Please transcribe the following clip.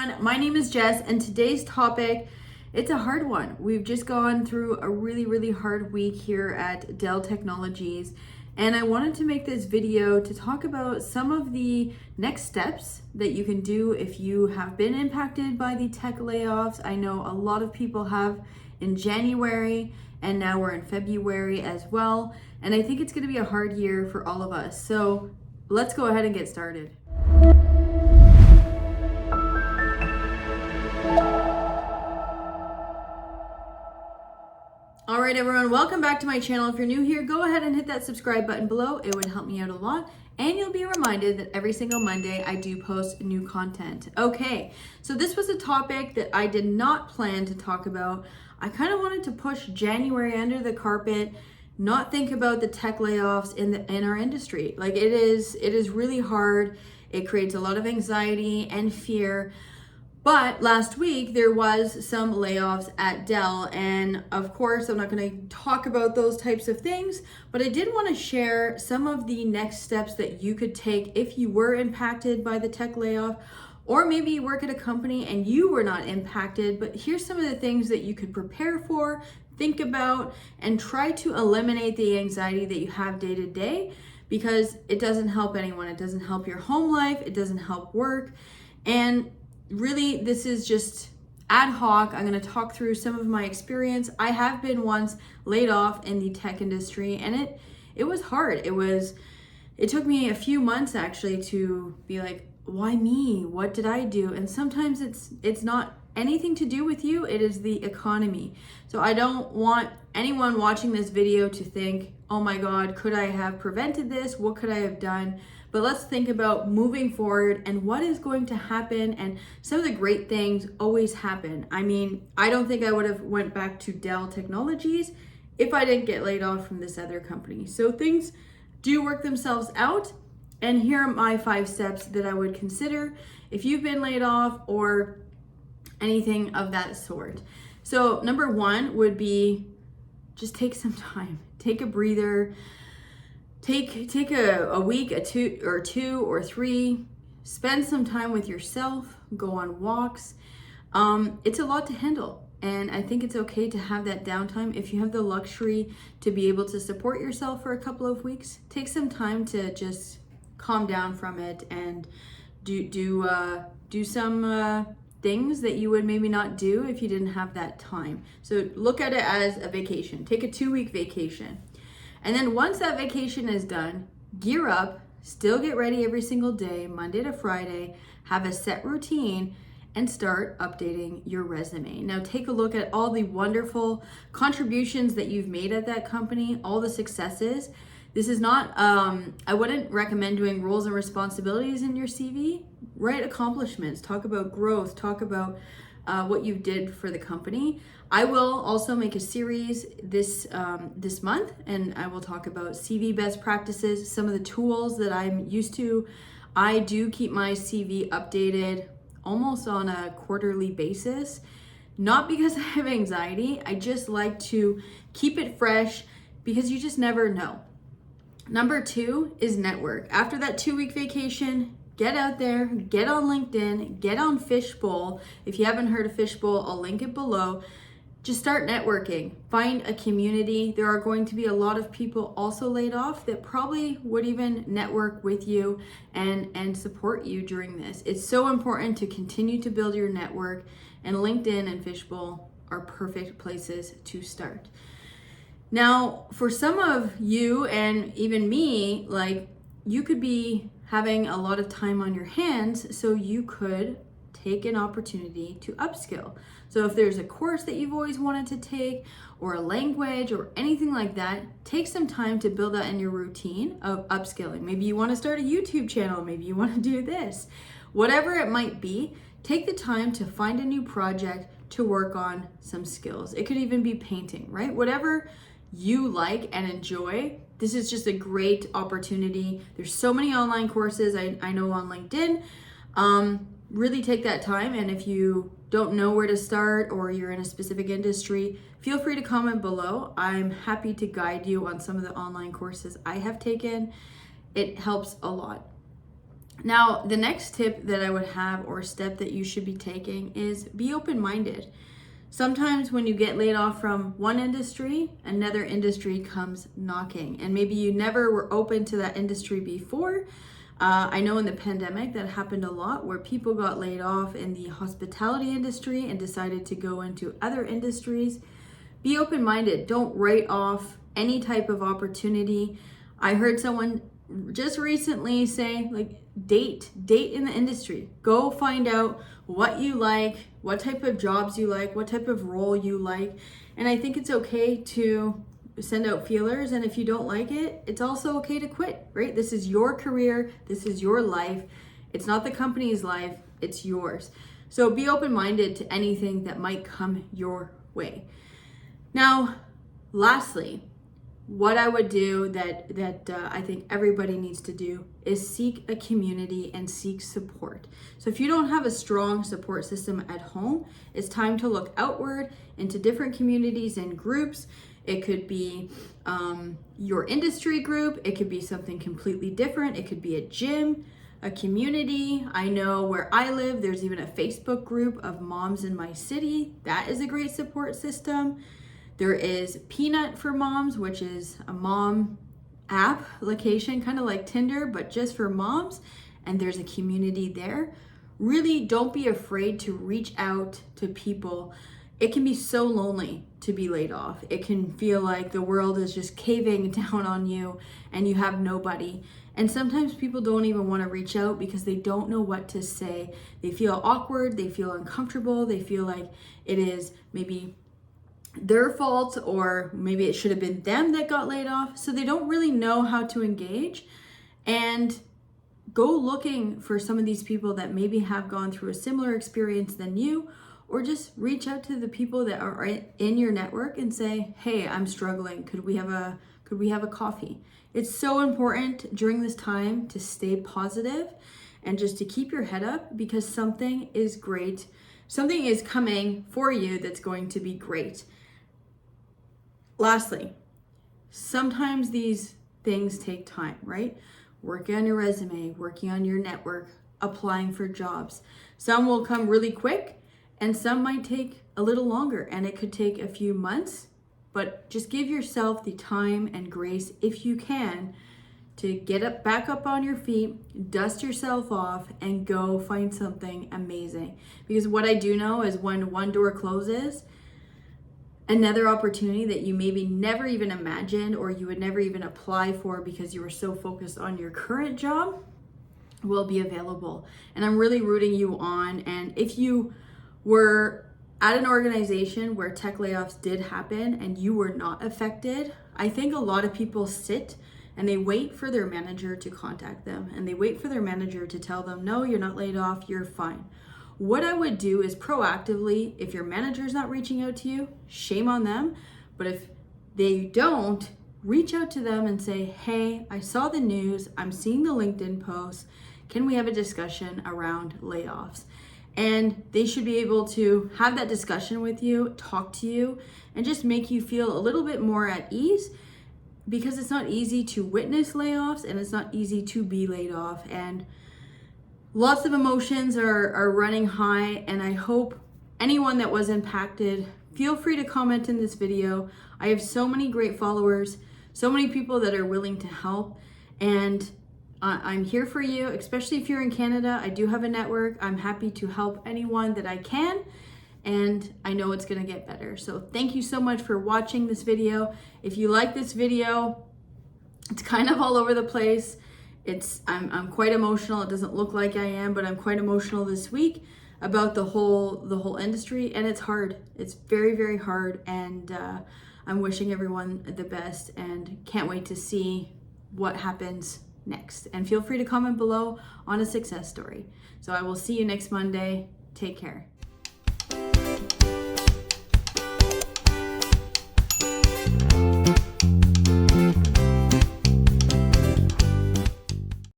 everyone, my name is Jess and today's topic, it's a hard one. We've just gone through a really hard week here at Dell Technologies, and I wanted to make this video to talk about some of the next steps that you can do if you have been impacted by the tech layoffs. I know a lot of people have in January, and now we're in February as well, and I think it's going to be a hard year for all of us. So let's go ahead and get started. All right, everyone, welcome back to my channel. If you're new here, go ahead and hit that subscribe button below. It would help me out a lot. And you'll be reminded that every single Monday I do post new content. Okay, so this was a topic that I did not plan to talk about. I kind of wanted to push January under the carpet, not think about the tech layoffs in our industry. Like it is really hard. It creates a lot of anxiety and fear. But last week there was some layoffs at Dell, and of course I'm not going to talk about those types of things, but I did want to share some of the next steps that you could take if you were impacted by the tech layoff, or maybe you work at a company and you were not impacted, but here's some of the things that you could prepare for, think about, and try to eliminate the anxiety that you have day to day, because it doesn't help anyone. It doesn't help your home life, it doesn't help work, and really, this is just ad hoc. I'm going to talk through some of my experience. I have been once laid off in the tech industry, and it was hard. It took me a few months actually to be like, why me? What did I do? And sometimes it's not anything to do with you. It is the economy. So I don't want anyone watching this video to think, oh my God, could I have prevented this? What could I have done? But let's think about moving forward and what is going to happen, and some of the great things always happen. I mean, I don't think I would have went back to Dell Technologies if I didn't get laid off from this other company. So things do work themselves out, and here are my 5 steps that I would consider if you've been laid off or anything of that sort. So number 1 would be just take some time, take a breather. Take a week, two or three, spend some time with yourself, go on walks. It's a lot to handle, and I think it's okay to have that downtime. If you have the luxury to be able to support yourself for a couple of weeks, take some time to just calm down from it and do some things that you would maybe not do if you didn't have that time. So look at it as a vacation. Take a 2-week vacation. And then once that vacation is done, gear up, still get ready every single day, Monday to Friday, have a set routine, and start updating your resume. Now take a look at all the wonderful contributions that you've made at that company, all the successes. This is not, I wouldn't recommend doing roles and responsibilities in your CV. Write accomplishments, talk about growth, talk about what you did for the company. I will also make a series this month, and I will talk about CV best practices, some of the tools that I'm used to. I do keep my CV updated almost on a quarterly basis, not because I have anxiety. I just like to keep it fresh because you just never know. Number 2 is network. After that 2-week vacation, get out there, get on LinkedIn, get on Fishbowl. If you haven't heard of Fishbowl, I'll link it below. Just start networking, find a community. There are going to be a lot of people also laid off that probably would even network with you and support you during this. It's so important to continue to build your network, and LinkedIn and Fishbowl are perfect places to start. Now, for some of you and even me, like, you could be having a lot of time on your hands, so you could take an opportunity to upskill. So if there's a course that you've always wanted to take, or a language or anything like that, take some time to build that in your routine of upskilling. Maybe you want to start a YouTube channel, maybe you want to do this. Whatever it might be, take the time to find a new project to work on some skills. It could even be painting, right? Whatever you like and enjoy, this is just a great opportunity. There's so many online courses I know on LinkedIn. Really take that time, and if you don't know where to start or you're in a specific industry, feel free to comment below. I'm happy to guide you on some of the online courses I have taken. It helps a lot. Now, the next tip that I would have, or step that you should be taking, is be open-minded. Sometimes when you get laid off from one industry, another industry comes knocking, and maybe you never were open to that industry before. I know in the pandemic that happened a lot, where people got laid off in the hospitality industry and decided to go into other industries. Be open-minded. Don't write off any type of opportunity. I heard someone just recently say, like, date in the industry. Go find out what you like, what type of jobs you like, what type of role you like. And I think it's okay to send out feelers, and if you don't like it, it's also okay to quit, right? This is your career, this is your life. It's not the company's life, it's yours. So be open-minded to anything that might come your way. Now, lastly, what I would do that I think everybody needs to do is seek a community and seek support. So if you don't have a strong support system at home, it's time to look outward into different communities and groups. It could be your industry group. It could be something completely different. It could be a gym, a community. I know where I live, there's even a Facebook group of moms in my city. That is a great support system. There is Peanut for Moms, which is a mom app location, kind of like Tinder, but just for moms. And there's a community there. Really don't be afraid to reach out to people. It can be so lonely to be laid off. It can feel like the world is just caving down on you and you have nobody. And sometimes people don't even want to reach out because they don't know what to say. They feel awkward, they feel uncomfortable, they feel like it is maybe their fault, or maybe it should have been them that got laid off. So they don't really know how to engage. And go looking for some of these people that maybe have gone through a similar experience than you, or just reach out to the people that are in your network and say, hey, I'm struggling. Could we have a coffee? It's so important during this time to stay positive and just to keep your head up, because something is great. Something is coming for you that's going to be great. Lastly, sometimes these things take time, right? Working on your resume, working on your network, applying for jobs. Some will come really quick and some might take a little longer, and it could take a few months, but just give yourself the time and grace, if you can, to get back up on your feet, dust yourself off, and go find something amazing. Because what I do know is when one door closes, another opportunity that you maybe never even imagined, or you would never even apply for because you were so focused on your current job, will be available. And I'm really rooting you on. And if you were at an organization where tech layoffs did happen and you were not affected, I think a lot of people sit and they wait for their manager to contact them, and they wait for their manager to tell them, no, you're not laid off, you're fine. What I would do is proactively, if your manager's not reaching out to you, shame on them. But if they don't, reach out to them and say, hey, I saw the news, I'm seeing the LinkedIn posts, can we have a discussion around layoffs? And they should be able to have that discussion with you, talk to you, and just make you feel a little bit more at ease, because it's not easy to witness layoffs and it's not easy to be laid off. And lots of emotions are running high, and I hope anyone that was impacted, feel free to comment in this video. I have so many great followers, so many people that are willing to help, and I'm here for you, especially if you're in Canada. I do have a network. I'm happy to help anyone that I can, and I know it's gonna get better. So thank you so much for watching this video. If you like this video, it's kind of all over the place. I'm quite emotional. It doesn't look like I am, but I'm quite emotional this week about the whole industry, and it's hard. It's very, very hard, and I'm wishing everyone the best and can't wait to see what happens next. And feel free to comment below on a success story. So I will see you next Monday. Take care.